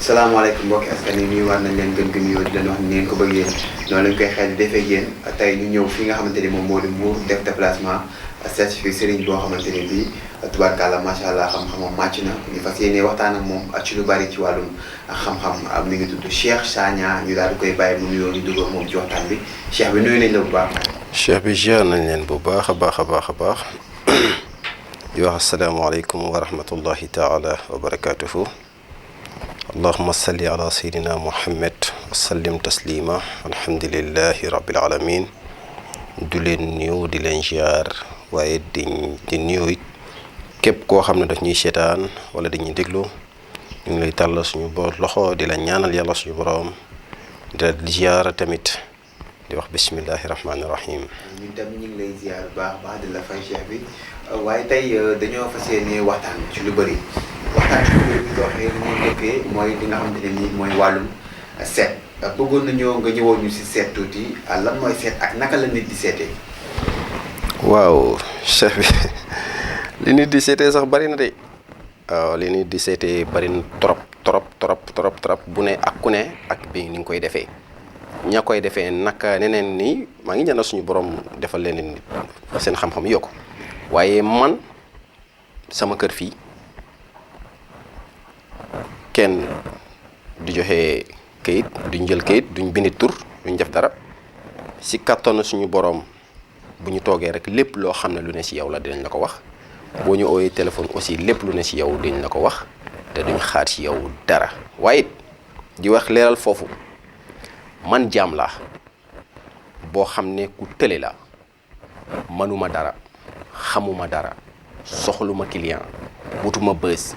salaamaaleykum mbokki askan wi nuyu war nañ leen gën gën yoo di leen wax ni ngeen ko bëggee noonu lañ koy xel defee yéen tey ñu ñëw fi nga xamante ni moom moo di Mbour def déplacement certifié Serigne boo xamante ni bii tubaarkàlla macha allah xam-xamam màcc na ñu fas yéene waxtaan ak moom ci lu bari ci wàllum xam-xam mi ngi tudd Cheikh Sagna ñu daal di koy bàyyi mu nuyoo ñu dugg ak moom ci waxtaan bi Cheikh bi nuyu nañ la bu baax. Cheikh bi ziar nañ leen bu baax a baax a baax a baax di wax asalaamaaleykum wa rahmatullahi taala wa barakaatuhu. allahuma salli ala seydina muhammad wasallim taslima alhamdulilahi rabbil alamin du leen nuyu di leen ziar waaye di nuyu it képp koo xam ne daf ñuy seetaan wala dañuy déglu ñu ngi lay tàll suñu loxo di la ñaanal yàlla suñu borom di la ziar tamit di wax bismillahi rahmaani rahim. ñun tam ñu ngi lay ziar bu baax di la fay Cheikh bi waaye tey dañoo fas yéene waxtaan ci lu bëri. waxtaan bi ñu ko waxee li ñuy njëkkee mooy li nga xamante ne nii mooy wàllum seet bëggoon nañoo nga ñëwoon ñu si seet tuuti lan mooy seet ak naka la nit di seetee. waaw chef bi li nit di seetee sax bari na de waaw li nit di seetee bari na trop bu ne ak ku ne ak bi ni nga koy defee ña koy defee naka neneen nii maa ngi ñaanal suñu borom defal leen nit seen xam-xam yokku waaye man sama kër fii. kenn du joxe kayit duñ jël kayit duñ bindi tur duñ def dara si kattanu suñu borom bu ñu toogee rek lépp loo xam ne lu ne si yow la dinañ la ko wax boo ñu ooyee téléphone aussi lépp lu ne si yow dinañ la ko wax te duñ xaar si yow dara waaye di wax leeral foofu man jaam laa boo xam ne ku tële la manuma dara xamuma dara soxluma client wutuma bës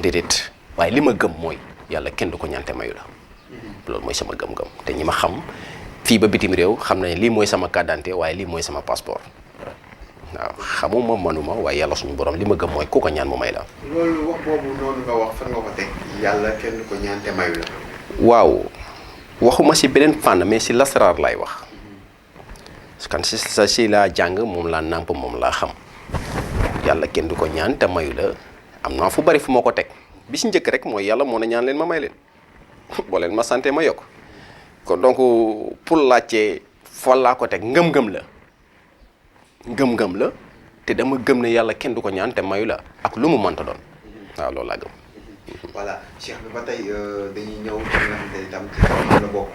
déedéet waaye li ma gëm mooy yàlla kenn du ko ñante mayu la loolu mooy sama gëm-gëm te ñi ma xam fii ba bitim réew xam na ne lii mooy sama carte d'identité waaye lii mooy sama passeport waaw xamuma manuma waaye yàlla suñu borom li ma gëm mooy ku ko ñaan mu may la. loolu wax boobu noonu nga wax fan nga ko teg yàlla kenn du ko ñante mayu la. waaw waxuma si beneen fànn mais si lasaraar laay wax kan si laa jàng moom laa nàmp moom laa xam yàlla kenn du ko ñaan te mayu la. am naa fu bari fu ma ko teg bi si njëkk rek mooy yàlla moo na ñaan leen ma may leen boo leen ma santé ma yokk kon donc pour laajte fa laa ko teg ngëm-ngëm la te dama gëm ne yàlla kenn du ko ñaan te mayu la ak lu mu mënta doon waaw loolu laa gëm. voilà Cheikh bi ba tey dañuy ñëw ci nga xamante ne tam ci xam-xam la bokk.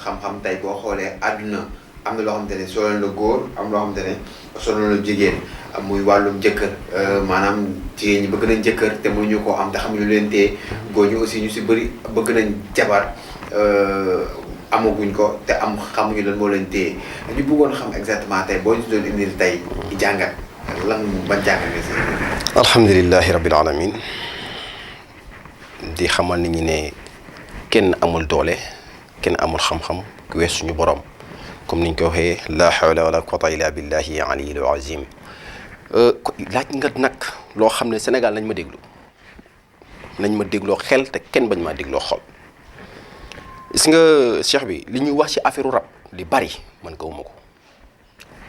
xam-xam tey boo xoolee àdduna am na loo xamante ne solo la góor am loo xamante ne solo la jigéen. muy wàllum jëkkër maanaam jigéen ñi bëgg nañ jëkkër te mënuñu koo am te xamuñu leen tee góor ñi aussi ñu si bëri bëgg nañ jabar amaguñ ko te am xamuñu lan moo leen téye ñu bëggoon xam exactement tey boo ñu si doon indil tey jàngat lan ban jàngat nga si. alhamdulilahi rabbil alamin di xamal nit ñi ne kenn amul doole kenn amul xam-xam ku wees suñu borom comme niñ ko waxee la hawla wala quwwata illa billahi aliyil azim. laaj nga nag loo xam ne Sénégal nañ ma dégloo xel te kenn bañ maa dégloo xol gis nga cheikh bi li ñuy wax ci affaire rab li bari man gëmuma ko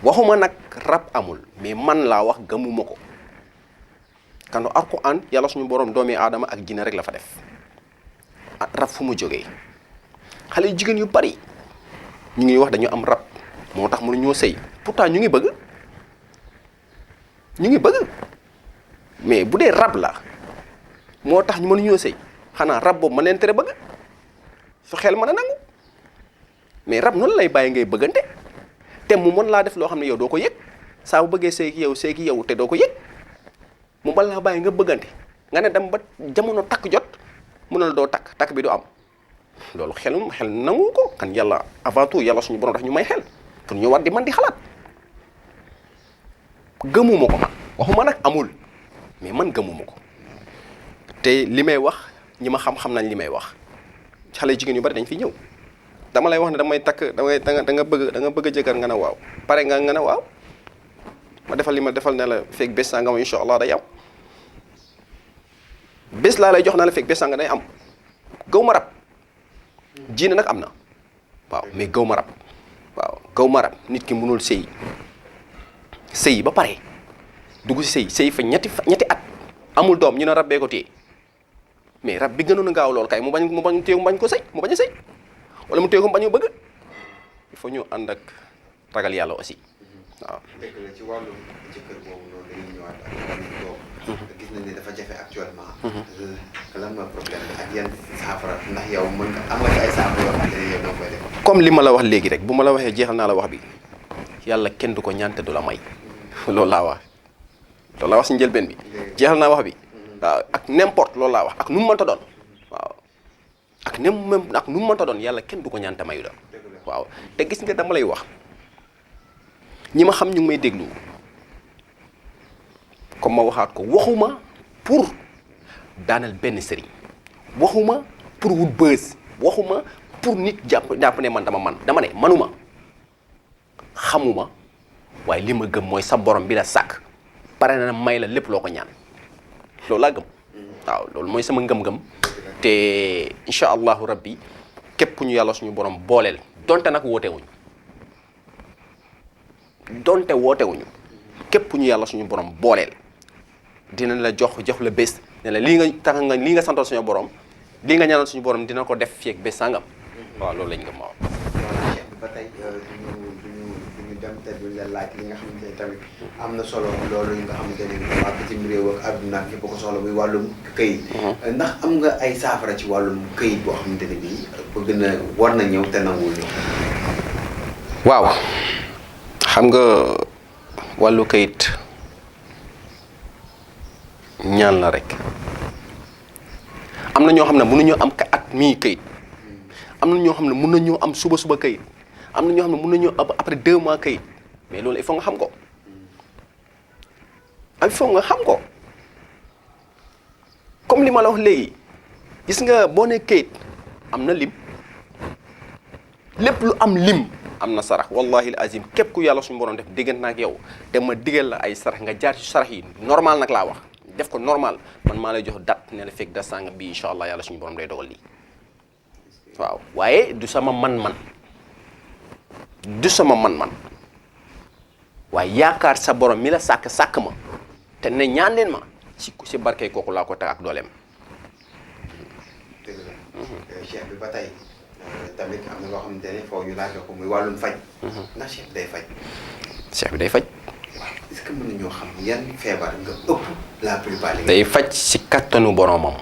waxuma nag rab amul mais man laa wax gëmuma ko kando Alxuraan yàlla suñu borom doomi aadama ak jinne rek la fa def rab fu mu jógee xale yu jigéen yu bari ñu ngi wax dañu am rab moo tax mënuñoo sëy pourtant ñu ngi bëgg mais bu dee rab la moo tax ñu mënuñoo sëy xanaa rab boobu ma leen tere bëgg su xel mën a nangu mais rab noonu lay bàyyi ngay bëggante te mu mën laa def loo xam ne yow doo ko yëg saa bu bëggee sëy ki yow te doo ko yëg mu mën laa bàyyi nga bëggante nga ne dem ba jamono takk jot mu ne la doo takk bi du am loolu xel nangu ko kan yàlla avant tout yàlla suñu borom tax ñu may xel pour ñu war di man di xalaat gëmuma ko man waxuma nag amul mais man gëmuma ko te li may wax ñi ma xam nañ li may wax xale jigéen yu bari dañ fi ñëw dama lay wax ne damay takk da nga bëgg jëkkër nga ne waaw pare nga ne waaw ma defal li ma defal ne la fekk bés sangam incha allah day am bés laa lay jox na la fekk bés sangam day am gaw ma rab jiine nag am na waaw mais gaw ma rab nit ki mënul sëy ba pare dugg si sëy fa ñetti at amul doom ñu ne rabbee ko téye mais rab bi gënoon a gaaw loolu kay mu bañ téye mu bañ ko sëy mu bañ a sëy wala mu téye ko mu bañ a bëgg il faut ñu ànd ak ragal yàlla aussi waaw. dëgg la ci wàllum jëkkër boobu noonu dañuy ñëwaat ak wàllum doom. gis nañ ne dafa jafe actuellement. lan mooy problème bi ak yan saafara ndax yow mën nga am nga ci ay saafara yoo xam ne yow ñoo koy def. comme li ma la wax léegi rek bu ma la waxee jeexal naa la wax bi yàlla kenn du ko ñaan te du la may loolu laa wax si njëlbeen bi jeexal naa wax bi waaw ak n'importe loolu laa wax ak nu mu mënta doon waaw ak nu mu mënta doon yàlla kenn du ko ñaan te mayu la waaw te gis nga dama lay wax ñi ma xam ñu ngi may déglu comme ma waxaat ko waxuma pour daanal benn sëriñ waxuma pour wut bës waxuma pour nit jàpp ne man dama ne manuma xamuma waaye li ma gëm mooy sa borom bi la sàkk pare na may la lépp loo ko ñaan loolu laa gëm waaw loolu mooy sama ngëm-ngëm te incha allahu rabbi képp ku ñu yàlla suñu borom booleel donte nag wootewuñu képp ku ñu yàlla suñu borom booleel dinañ la jox la bés ne la lii nga santal suñu borom lii nga ñaanal suñu borom dina ko def fii ak bés sangam waaw loolu lañ gëm waaw. voilà Cheikh bi ba tey duñu dem te duñ la laaj li nga xamante ne tamit am na solo loolu nga xamante ne waa bitim réew ak àdduna ak ñëpp ko soxla muy wàllum këyit. ndax am nga ay saafara ci wàllum këyit boo xamante ne bii bëgg na war na ñëw te nanguwul ñëw. waaw xam nga wàllu këyit ñaan la rek am na ñoo xam ne mënuñoo am at mii këyit am na ñoo xam ne mën nañoo am suba këyit am na ñoo xam ne mën nañoo am après 2 mois këyit mais loolu il faut nga xam ko comme li ma la wax léegi gis nga boo ne këyit am na lim lépp lu am lim am na sarax wallahi al azim képp ku yàlla suñu borom def diggante na ak yow te ma digal la ay sarax nga jaar ci sarax yi normal nag laa wax def ko normal man maa lay jox date ne la fekk da sàngam bi incha allah yàlla suñu borom day dogal lii waaw waaye du sama man-man waaye yaakaar sa borom mi la sàkk ma te ne ñaan leen ma si barke kooku laa ko teg ak dooleem. dëgg la Cheikh bi ba tey tamit am na loo xamante ne foofu ñu laaj ko muy wàllum faj. ndax Cheikh bi day faj. Cheikh bi day faj. waaw est-ce que mën nañoo xam yan feebar nga ëpp la plupart. day faj si kattanu boromam.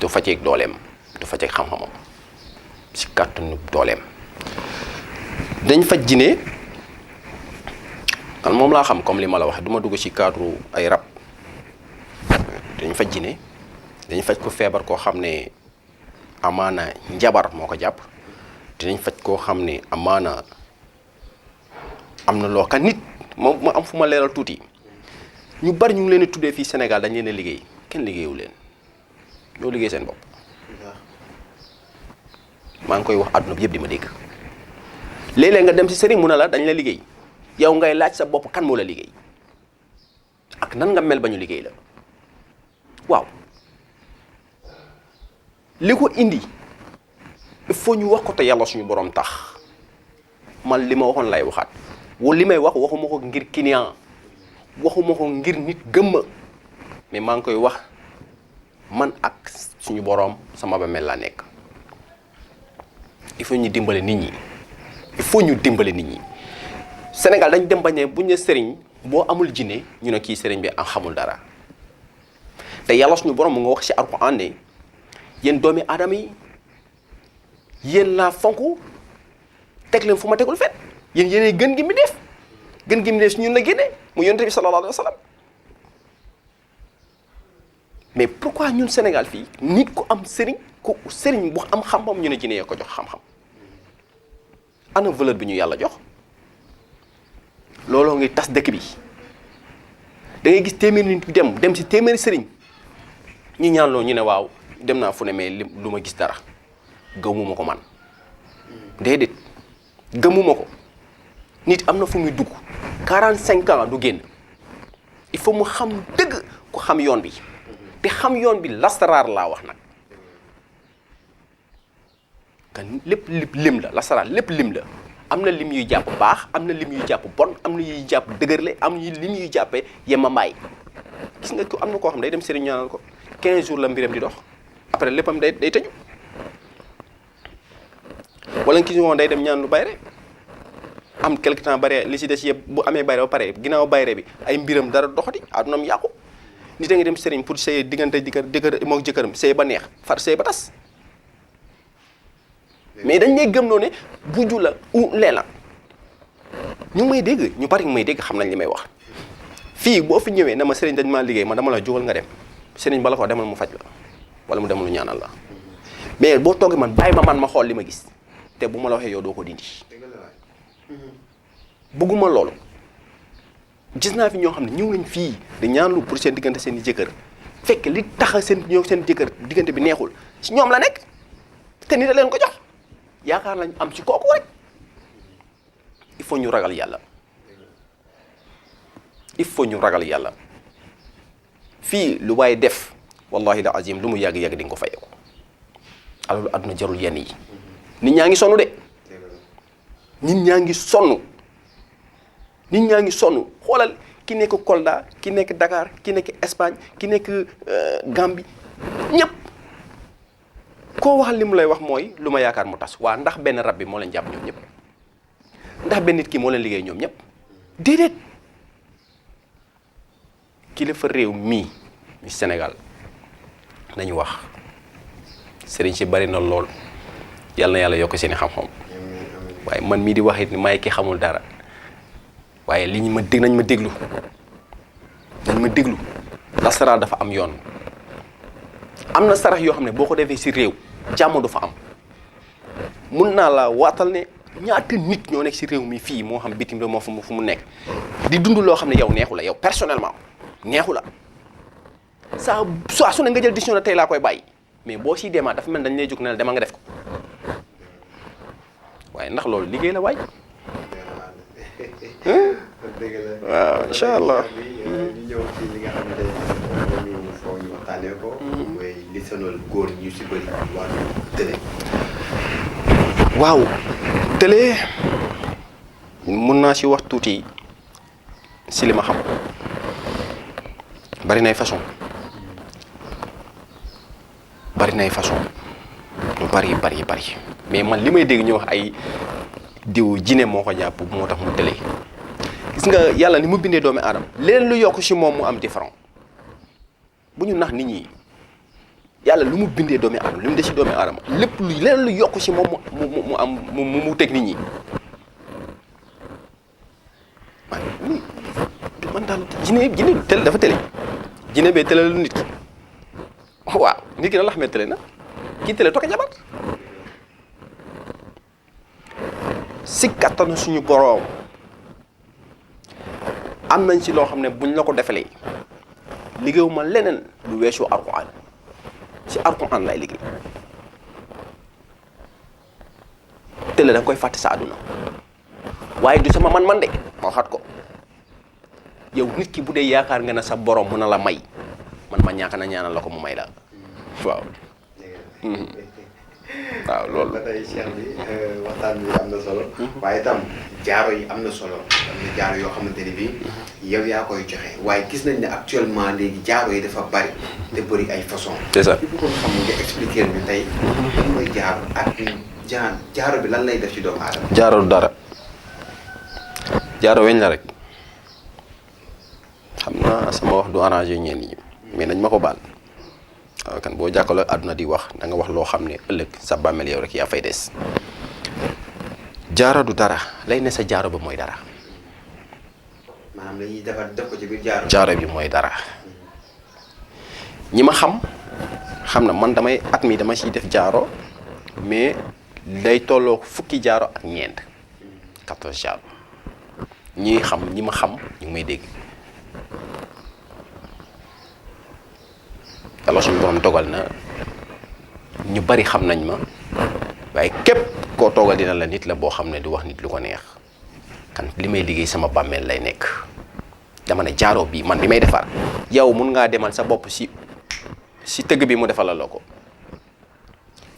du fajee ak dooleem du fajee ak xam-xamam si kattanu dooleem. dañ faj jinne man moom laa xam comme li ma la wax du ma dugg ci cadre ay rab dañ faj jinne dañ faj ko feebar koo xam ne amaana njabar moo ko jàpp dinañ faj koo xam ne amaana am na loo kan nit ma am fu ma leeral tuuti ñu bari ñu ngi leen di tuddee fii Sénégal dañ leen a liggéey kenn liggéeyu leen ñoo liggéey seen bopp maa ngi koy wax àdduna bi yëpp di ma dégg léeg-léeg nga dem ci sëriñ mu ne la dañ la liggéey yow ngay laaj sa bopp kan moo la liggéey ak nan nga mel ba ñu liggéey la waaw li ko indi il faut ñu wax ko te yàlla suñu borom tax man li ma waxoon lay waxaat li may wax waxuma ko ngir client waxuma ko ngir nit gëmma mais maa ngi koy wax man ak suñu borom sama ba mel laa nekk il faut ñu dimbale nit ñi Sénégal dañ dem bañ ne bu ñu ne sëriñ boo amul jinne ñu ne kii sëriñ bi am xamul dara te yàlla suñu borom mu nga wax ci Alxuraan ne yéen doomi aadama yi yéen laa fonk teg leen fu ma tegul fet yéen yéenay gën gi mi def si ñun la génne mu yonent bi sallallahu alayhi wa sallam mais pourquoi ñun Sénégal fii nit ku am sëriñ bu am xam-xam ñu ne jinne yee ko jox xam-xam ana valeur bi ñu yàlla jox looloo ngi tas dëkk bi da ngay gis téeméeri nit dem si téeméeri sëriñ ñi ñaanloo ñu ne waaw dem naa fu ne mais lu ma gis dara gëmuma ko man déedéet gëmuma ko nit am na fu muy dugg 45 ans du génn il faut mu xam dëgg ku xam yoon bi te xam yoon bi lasaraar laa wax nag kan lépp lim la lasaraar lépp lim la am na lim yuy jàpp baax am na lim yuy jàpp bon am na yuy jàpp dëgërle am na lim yuy jàppee yemma mbaay gis nga ko am na koo xam day dem sëriñ ñaanal ko 15 jours la mbiram di dox après léppam day tëju wala ki woon day dem ñaan lu bayre am quelque temps bayre li ci des yëpp bu amee bayre ba pare ginnaaw bayre bi ay mbiram dara doxati adunam yàqu nit a ngi dem sëriñ pour sëy diggante jëkkër mook jëkkëram sëy ba neex far sëy ba tas mais dañ lay gëm noo ne buju la u lee la ñu ngi may dégg ñu bari may dégg xam nañ li may wax fii boo fi ñëwee na ma sëriñ dañ maa liggéey ma dama la jógal nga dem sëriñ bala ko demal mu faj la wala mu demal mu ñaanal la mais boo toogee man bàyyi ma xool li ma gis te bu ma la waxee yow doo ko dindi bëgguma loolu gis naa fi ñoo xam ne ñëw nañ fii di ñaanlu pour seen diggante seen i jëkkër fekk li tax seen jëkkër diggante bi neexul si ñoom la nekk te ni da leen ko jox yaakaar lañ am ci kooku rek il faut ñu ragal yàlla il faut ñu ragal yàlla fii lu waaye def wallahi la azim lu mu yàgg-yàgg di nga ko fayeeku alalu àdduna jarul yenn yi nit ñaa ngi sonn de nit ñaa ngi sonn xoolal ki nekk Kolda ki nekk Dakar ki nekk Espagne ki nekk Gambie ñëpp koo waxal li mu lay wax mooy lu ma yaakaar mu tas waa ndax benn rab bi moo leen jàpp ñoom ñëpp ndax benn nit ki moo leen liggéey ñoom ñëpp déedéet kilifa réew mii mi Sénégal nañu wax sëriñ si bari na lool yàlla na yàlla yokk seeni xam-xam waaye man mii di wax it ni maay ki xamul dara waaye li ñu ma dégg nañ ma déglu lasaraar dafa am yoon am na sarax yoo xam ne boo ko defee ci réew jàmm du fa am mun naa la waatal ne ñaata nit ñoo nekk ci réew mi fii moo xam bitim réew moo fu mu nekk di dund loo xam ne yow neexu la yow personnellement neexu la saa su ne nga jël décision tey laa koy bàyyi mais boo siy demaat dafa mel dañ lay jóg ne la demal nga def ko waaye ndax loolu liggéey la waay. dëgg la waaw incha allah. ñu ñëw ci li nga xamante ne ñu foog ñu waxtaanee ko. mooy li sonal góor ñu si bëri wàllu télé. waaw télé mun naa si wax tuuti si li ma xam bari nay façon lu bari mais man li may dégg ñu wax ay diw jine moo ko jàpp moo tax mu télé gis nga yàlla ni mu bindee doomi aadama leen lu yokk ci moom mu am différent bu ñu nax nit ñi yàlla lu mu bindee doomi aadama lu mu des ci doomi aadama lépp lu leen lu yokk ci moom mu am mu teg nit ñi waaye man daal jine télé dafa télé jine bee télé lu nit ki waaw nit ki nan la xamee télé na kii télé toog a jabar si kattanu suñu boroom am nañ ci loo xam ne buñ la ko defalee liggéeyuma leneen lu weesu Alxuraan ci Alxuraan lay liggéey télé da nga koy fàtte sa àdduna waaye du sama man de ma waxaat ko yow nit ki bu dee yaakaar nga ne sa boroom mën na la may man ma ñàkk na ñaanal la ko mu may la waaw. waaw loolu ba tey Cheikh bi waxtaan bi am na solo. waaye itam jaaro yi am na solo am na jaaro yoo xamante ni bii yow yaa koy joxe waaye gis nañ ne actuellement léegi jaaro yi dafa bari te bëri ay façon. c'est ça li bëggoon xam nga expliquer bi tey lan mooy jaaro ak jaaro bi lan lay def ci doomu aadama. jaaro dara jaaro weñ la rek xam naa sama wax du arrangé ñenn ñi mais nañ ma ko baal. waaw kan boo jàkkaarloo àdduna di wax da nga wax loo xam ne ëllëg sa bàmmeel yow rek yaa fay des jaaro du dara lay ne sa jaaro ba mooy dara. maanaam dañuy defar def ko ci biir jaaro. jaaro bi mooy dara ñi ma xam na man damay at mi dama ciy def jaaro mais day tolloo fukki jaaro ak ñeent 14 jaaro ñi ma xam ñu ngi may dégg. yàlla suñu borom dogal na ñu bari xam nañ ma waaye képp koo toogal dina la nit la boo xam ne du wax nit lu ko neex kan li may liggéey sama bàmmeel lay nekk dama ne jaaro bi man li may defar yow mun ngaa demal sa bopp si tëgg bi mu defal la ko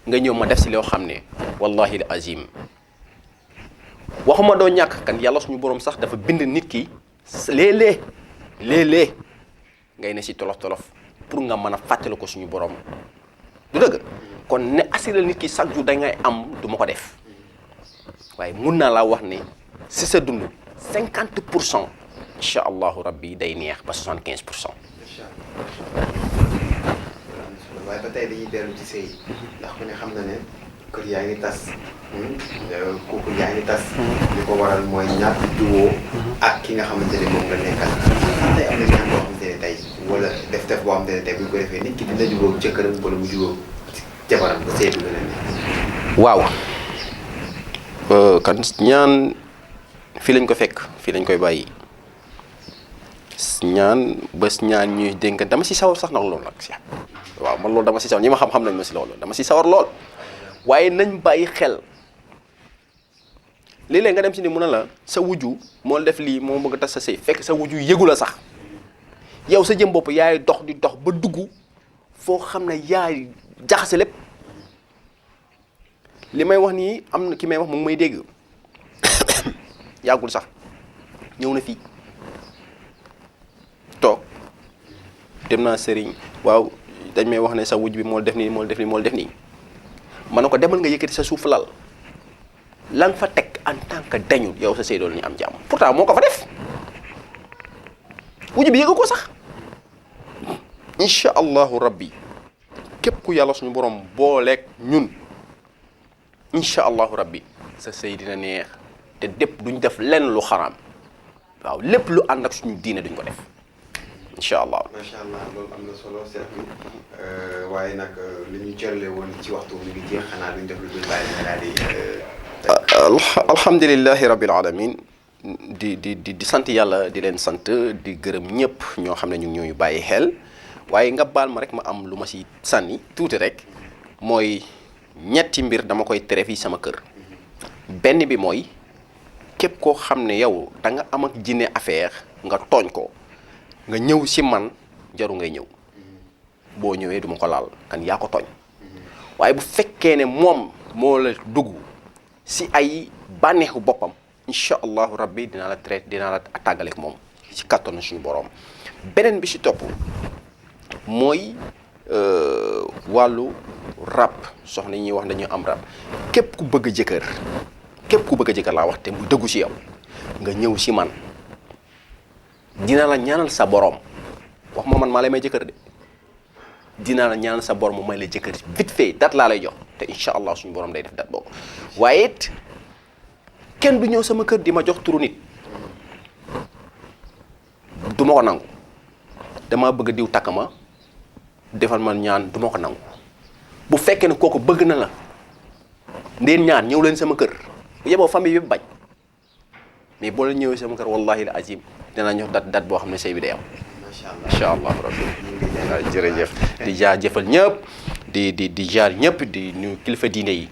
nga ñëw ma def si loo xam ne wallahi al azim waxuma doo ñàkk kan yàlla suñu borom sax dafa bind nit ki léeg-léeg ngay ne si tolof-tolof pour nga mën a fàttali ko suñu borom du dëgg kon ne assuré nit ki chaque jour da ngay am du ma ko def waaye mun naa laa wax ne si sa dund 50% incha allahu rabbi day neex ba 75%. waaye ba tey dañuy dellu ci sëy ndax ku ne xam na ne kër yaa ngi tas kooku yaa ngi tas li ko waral mooy ñàkk jubóo ak ki nga xamante ne moom nga nekkal tey am na ñaan boo xamante ne tey wala def boo xamante ne tey bu ñu ko defee nit ki dina jubóo jëkkëram wala mu jubóo jabaram ba sëy bi gën a neex. waaw kan ñaan fii lañ ko fekk fii lañ koy bàyyi ñaan bés ñaan ñuy dénk dama si sawar sax nag loolu nag si waaw man loolu dama si sawar ñi ma xam-xam nañ ma si loolu dama si sawar lool waaye nañ bàyyi xel léeg-léeg nga dem si ni mu ne la sa wuju moo def lii moo bëgg a tas sa sëy fekk sa wuju yëgu la sax yow sa jëm bopp yaay dox di dox ba dugg foo xam ne yaay jaxase lépp li may wax nii am na ki may wax mu ngi may dégg yàggul sax ñëw na fii toog dem naa sëriñ waaw dañ may wax ne sa wuj bi moo def nii moo def nii moo def nii ma ne ko demal nga yëkkati sa suuf lal la nga fa teg en tant que dañul yow sa sëy doon ñu am jàmm pourtant moo ko fa def wuj bi yëgu ko sax incha allahu rabbi képp ku yàlla suñu borom booleeg ñun incha allahu rabbi sa sëy dina neex te dépp duñ def lenn lu xaraam waaw lépp lu ànd ak suñu diine duñ ko def incha allah. macha allah loolu am na solo seet bi waaye nag li ñu jërle woon ci waxtu mi ngi jeex xanaa duñ def lu dul bàyyi nga daal di. alhamdulilahi rabbil alamin di sant yàlla di leen sant di gërëm ñëpp ñoo xam ne ñu ngi ñuy bàyyi xel waaye nga baal ma rek ma am lu ma si sànni tuuti rek mooy ñetti mbir dama koy tere fii sama kër benn bi mooy képp koo xam ne yow da nga am ak jinne affaire nga tooñ ko nga ñëw si man jaru ngay ñëw boo ñëwee duma ko laal kan yaa ko tooñ waaye bu fekkee ne moom moo la dugg si ay bànneexu boppam incha allahu rabbi dinaa la traité dinaa la tàggaleek moom si kattanu suñu borom beneen bi si topp mooy wàllu rab soxna ñuy wax dañu am rab képp ku bëgg jëkkër laa wax te mu dëggu si yow nga ñëw si man dina la ñaanal sa borom wax ma man maa lay may jëkkër de dina la ñaanal sa borom mu may la jëkkër vite fait date laa lay jox te incha allah suñu borom day def date boobu waaye it kenn du ñëw sama kër di ma jox turu nit du ma ko nangu dama bëgg diw takk ma defal man ñaan du ma ko nangu bu fekkee ne kooku bëgg na la ndeen ñaan ñëw leen sama kër bu yeboo famille bi bañ mais boo leen ñëwee sama kër wallahi la azim dinaa ñëw date boo xam ne sëy bi day am incha allah rabbi waaw jërëjëf di jaajëfal ñëpp di jaar ñëpp di ñu kilifa diine yi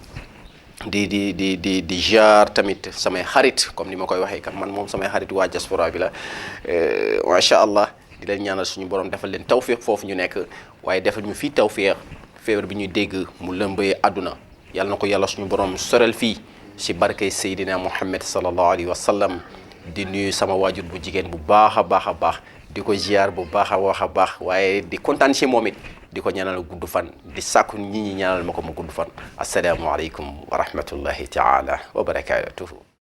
di jaar tamit samay xarit comme ni ma koy waxee kan man moom samay xarit waa diaspora bi la macha allah di leen ñaanal suñu borom defal leen tawfiq foofu ñu nekk waaye defal ñu fii tawfiq feebar bi ñuy dégg mu lëmbee àdduna yàlla na ko yàlla suñu borom sorel fii si barkay Seydina Muhammad sallallahu alayhi wa sallam di nuyu sama waajur bu jigéen bu baax a baax a baax di ko ziar bu baax a baax waaye di kontaan si moom it di ko ñaanal gudd fan di sàkku ñi ñaanal ma ko mu gudd fan assalaamu aleykum wa rahmatullahi taala wa barakatuhu